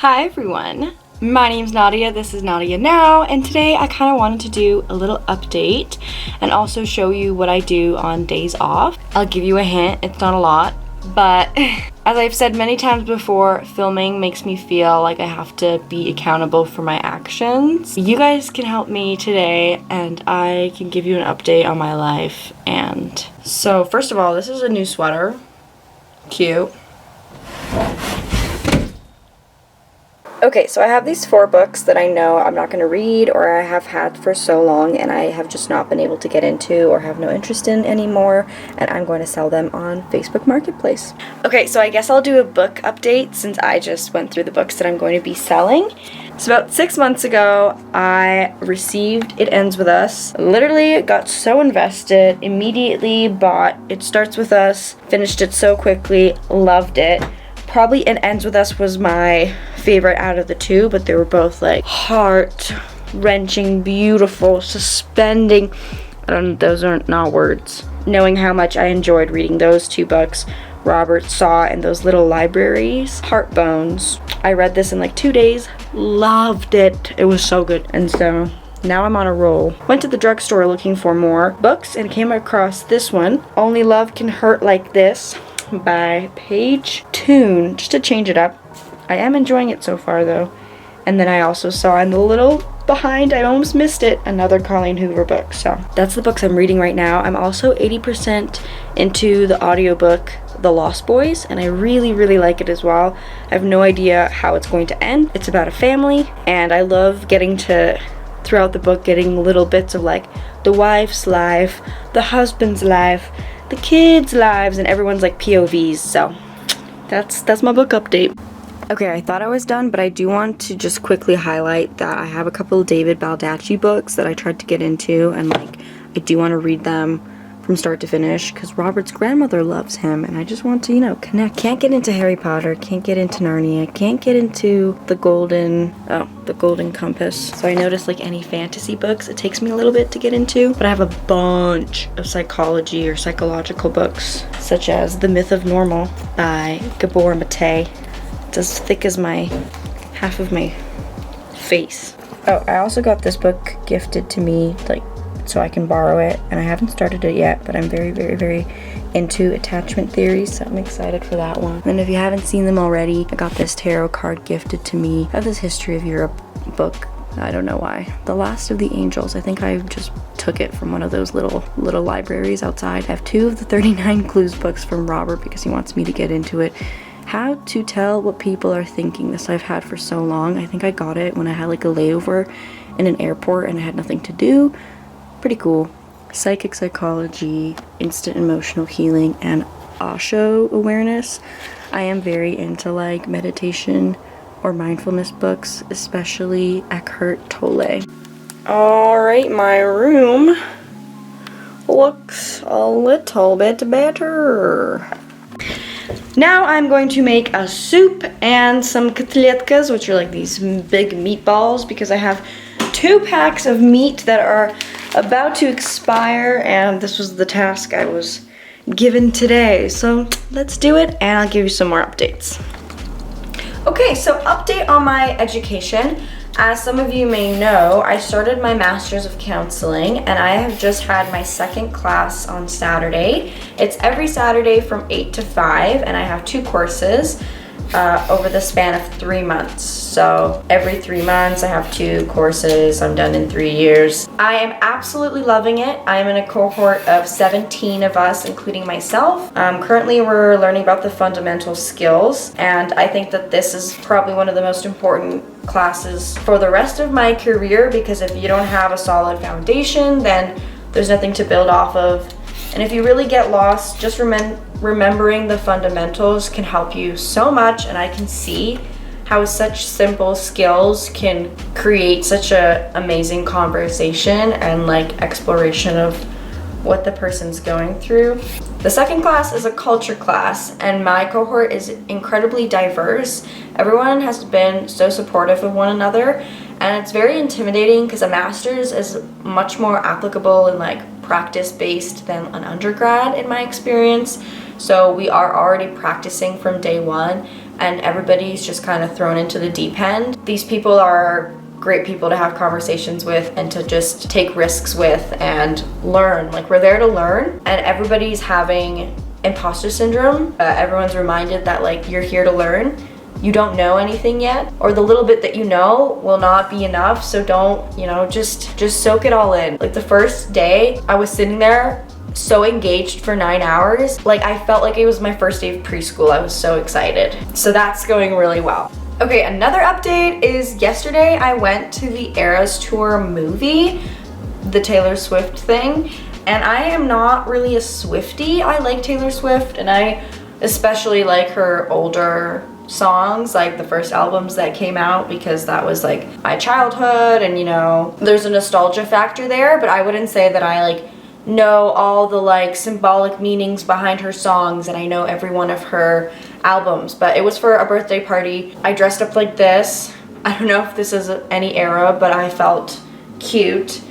Hi everyone, my name's Nadia, this is Nadia Now, and today I kind of wanted to do a little update and also show you what I do on days off. I'll give you a hint, it's not a lot, but as I've said many times before, filming makes me feel like I have to be accountable for my actions. You guys can help me today and I can give you an update on my life. And so first of all, this is a new sweater, cute. Okay, so I have these 4 books that I know I'm not going to read or I have had for so long and I have just not been able to get into or have no interest in anymore, and I'm going to sell them on Facebook Marketplace. Okay, so I guess I'll do a book update since I just went through the books that I'm going to be selling. So about 6 months ago, I received It Ends With Us. Literally got so invested, immediately bought It Starts With Us, finished it so quickly, loved it. Probably It Ends With Us was my favorite out of the 2, but they were both like heart-wrenching, beautiful, suspending. Those aren't not words. Knowing how much I enjoyed reading those 2 books Robert saw in those little libraries. Heartbones. I read this in like 2 days. Loved it. It was so good. And so now I'm on a roll. Went to the drugstore looking for more books and came across this one. Only Love Can Hurt Like This by Paige Toon, just to change it up. I am enjoying it so far though. And then I also saw in the little behind, I almost missed it, another Colleen Hoover book. So that's the books I'm reading right now. I'm also 80% into the audiobook The Lost Boys, and I really like it as well. I have no idea how it's going to end. It's about a family, and I love getting to, throughout the book, getting little bits of like the wife's life, the husband's life, the kids' lives, and everyone's like POVs. So that's my book update. Okay, I thought I was done, but I do want to just quickly highlight that I have a couple of David Baldacci books that I tried to get into, and like I do want to read them from start to finish because Robert's grandmother loves him and I just want to, you know, connect. Can't get into Harry Potter, can't get into Narnia, can't get into the Golden Compass. So I noticed like any fantasy books, it takes me a little bit to get into, but I have a bunch of psychology or psychological books such as The Myth of Normal by Gabor Mate. It's as thick as half of my face. Oh, I also got this book gifted to me, like, so I can borrow it, and I haven't started it yet, but I'm very into attachment theory, so I'm excited for that one. And if you haven't seen them already, I got this tarot card gifted to me. I have this History of Europe book. I don't know why. The Last of the Angels. I think I just took it from one of those little libraries outside. I have 2 of the 39 Clues books from Robert because he wants me to get into it. How to Tell What People Are Thinking. This I've had for so long. I think I got it when I had like a layover in an airport and I had nothing to do. Pretty cool. Psychic psychology, instant emotional healing, and Osho awareness. I am very into like meditation or mindfulness books, especially Eckhart Tolle. Alright, my room looks a little bit better. Now I'm going to make a soup and some kotletkas, which are like these big meatballs, because I have 2 packs of meat that are about to expire, and this was the task I was given today. So let's do it, and I'll give you some more updates. Okay, so update on my education. As some of you may know, I started my Master's of Counseling, and I have just had my 2nd class on Saturday. It's every Saturday from 8 to 5, and I have 2 courses over the span of 3 months. So every 3 months I have 2 courses. I'm done in 3 years. I am absolutely loving it. I am in a cohort of 17 of us, including myself. Currently we're learning about the fundamental skills, and I think that this is probably one of the most important classes for the rest of my career, because if you don't have a solid foundation, then there's nothing to build off of. And if you really get lost, just remembering the fundamentals can help you so much, and I can see how such simple skills can create such an amazing conversation and like exploration of what the person's going through. The 2nd class is a culture class, and my cohort is incredibly diverse. Everyone has been so supportive of one another, and it's very intimidating because a master's is much more applicable and like practice-based than an undergrad in my experience. So we are already practicing from day 1, and everybody's just kind of thrown into the deep end. These people are great people to have conversations with and to just take risks with and learn. Like, we're there to learn, and everybody's having imposter syndrome. Everyone's reminded that like you're here to learn. You don't know anything yet, or the little bit that you know will not be enough, so don't, you know, just soak it all in. Like the first day I was sitting there so engaged for 9 hours, like I felt like it was my first day of preschool. I was so excited. So that's going really well. Okay, another update is yesterday I went to the Eras Tour movie, the Taylor Swift thing, and I am not really a Swiftie. I like Taylor Swift, and I especially like her older songs, like the first albums that came out, because that was like my childhood, and you know, there's a nostalgia factor there, but I wouldn't say that I like know all the like symbolic meanings behind her songs, and I know every one of her albums. But it was for a birthday party. I dressed up like this. I don't know if this is any era, but I felt cute.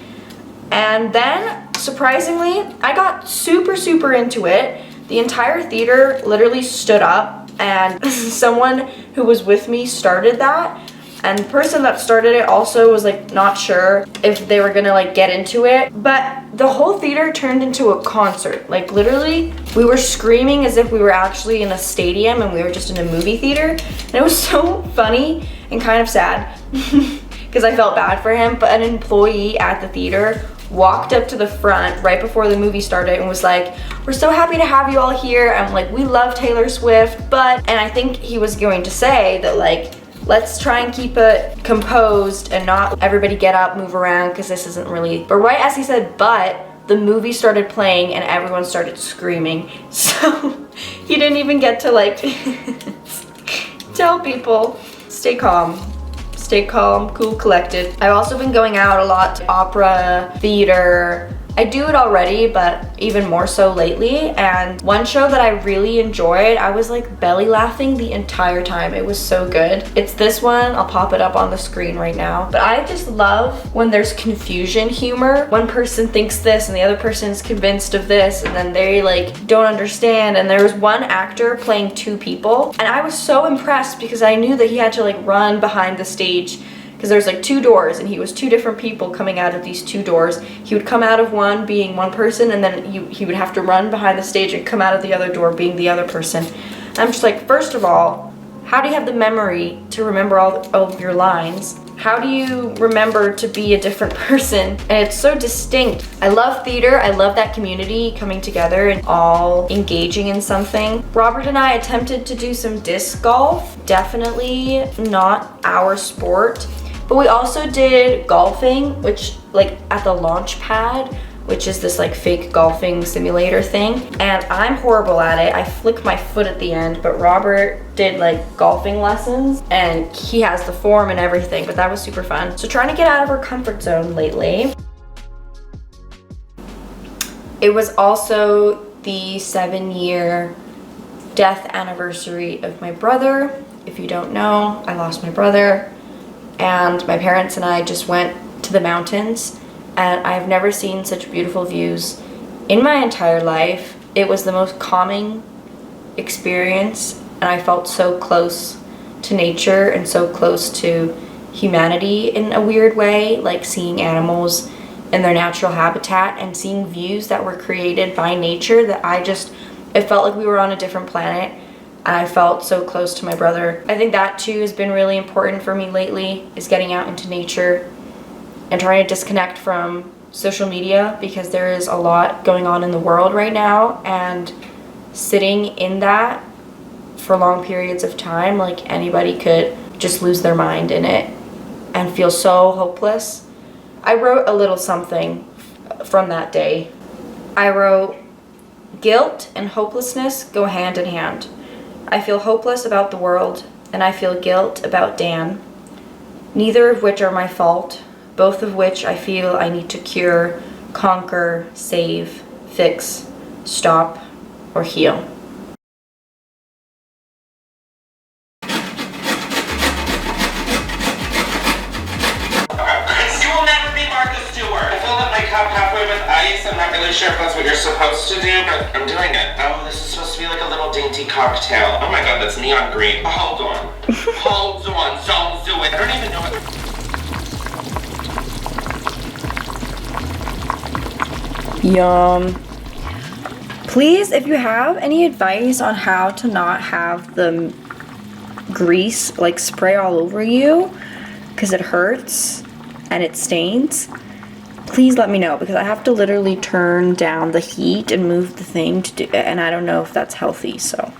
And then surprisingly, I got super into it. The entire theater literally stood up, and someone who was with me started that, and the person that started it also was like not sure if they were gonna like get into it, but the whole theater turned into a concert. Like literally we were screaming as if we were actually in a stadium and we were just in a movie theater, and it was so funny and kind of sad because I felt bad for him. But an employee at the theater walked up to the front right before the movie started and was like, "We're so happy to have you all here." I'm like, "We love Taylor Swift, but," and I think he was going to say that like, let's try and keep it composed and not everybody get up, move around, because this isn't really, but right as he said "but," the movie started playing and everyone started screaming. So he didn't even get to like tell people, stay calm, cool, collected. I've also been going out a lot to opera, theater. I do it already, but even more so lately. And one show that I really enjoyed, I was like belly laughing the entire time. It was so good. It's this one. I'll pop it up on the screen right now. But I just love when there's confusion humor. One person thinks this and the other person is convinced of this, and then they like don't understand. And there was one actor playing two people, and I was so impressed because I knew that he had to like run behind the stage, because there's like two doors and he was two different people coming out of these two doors. He would come out of one being one person, and then he would have to run behind the stage and come out of the other door being the other person. And I'm just like, first of all, how do you have the memory to remember all of your lines? How do you remember to be a different person? And it's so distinct. I love theater. I love that community coming together and all engaging in something. Robert and I attempted to do some disc golf. Definitely not our sport. But we also did golfing, which like at the launch pad, which is this like fake golfing simulator thing. And I'm horrible at it. I flick my foot at the end, but Robert did like golfing lessons and he has the form and everything, but that was super fun. So trying to get out of our comfort zone lately. It was also the 7-year death anniversary of my brother. If you don't know, I lost my brother. And my parents and I just went to the mountains, and I've never seen such beautiful views in my entire life. It was the most calming experience, and I felt so close to nature and so close to humanity in a weird way, like seeing animals in their natural habitat and seeing views that were created by nature that it felt like we were on a different planet. And I felt so close to my brother. I think that too has been really important for me lately, is getting out into nature and trying to disconnect from social media, because there is a lot going on in the world right now, and sitting in that for long periods of time, like anybody could just lose their mind in it and feel so hopeless. I wrote a little something from that day. I wrote, "Guilt and hopelessness go hand in hand. I feel hopeless about the world, and I feel guilt about Dan, neither of which are my fault, both of which I feel I need to cure, conquer, save, fix, stop, or heal." You will never be Martha Stewart. I filled up my cup halfway it with ice. I'm not really sure if that's what you're supposed to do, but I'm doing it. Oh, this is supposed to be like a little dainty cocktail. Oh my god, that's neon green. Oh, hold on. Hold on, don't do it. I don't even know what... Yum. Please, if you have any advice on how to not have the grease like spray all over you, because it hurts and it stains, please let me know, because I have to literally turn down the heat and move the thing to do it, and I don't know if that's healthy, so